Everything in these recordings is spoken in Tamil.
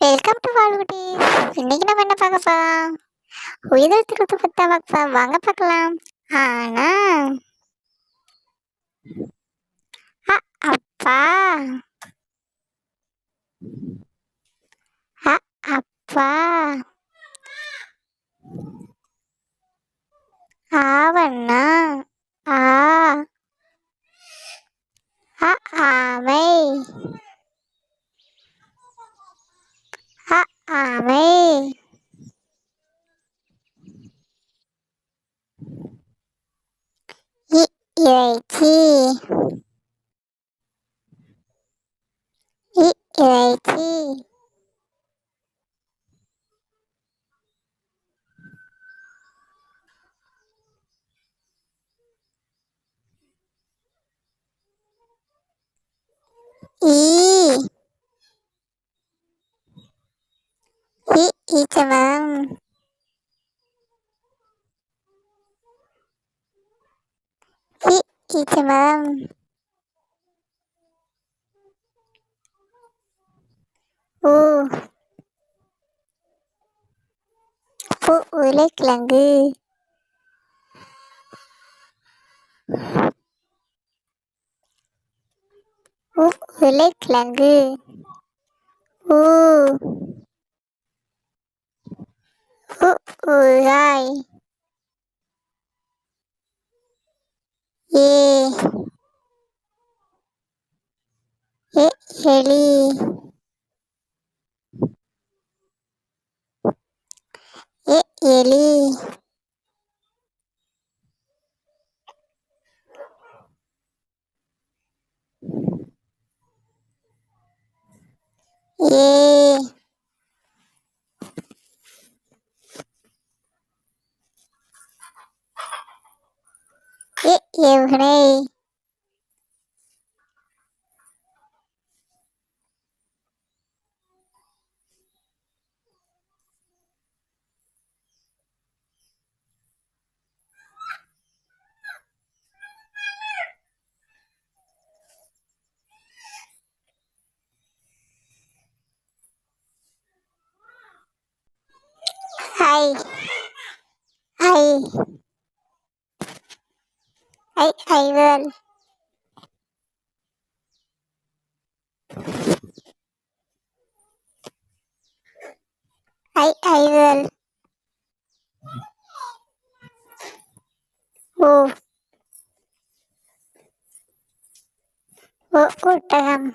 Welcome to வாழ்குட்டீஸ். இன்னைக்கு நம்ம என்ன பார்க்க போறோம்? உயிரெழுத்துக்களை பத்தி தான் பார்க்க போறோம். வாங்க பார்க்கலாம். ஆனா அ அப்பா, அ அப்பா, ஆவண்ணா, ஆ ஆமை, ஆமை, இறைச்சி, இறைச்சி, ஈ ஈச்சமரம், ஈச்சமரம், ஊ உருளைக்கிழங்கு, உருளைக்கிழங்கு, ஊ ஊறுகாய், ஏ எலி, எலி, ஏ ஏவுகணை, ஐ ஐ ஐவல், ஐவல், ஓ ஒட்டகம்,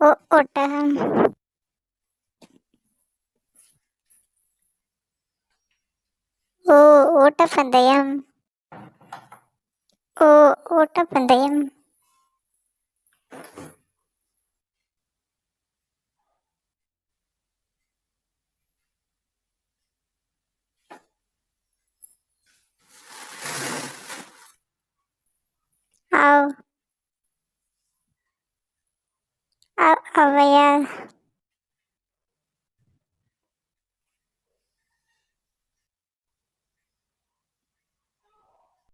ஒட்டகம், ஓட்டப்பந்தயம், ஓட்டப்பந்தயம், ஔவையார்,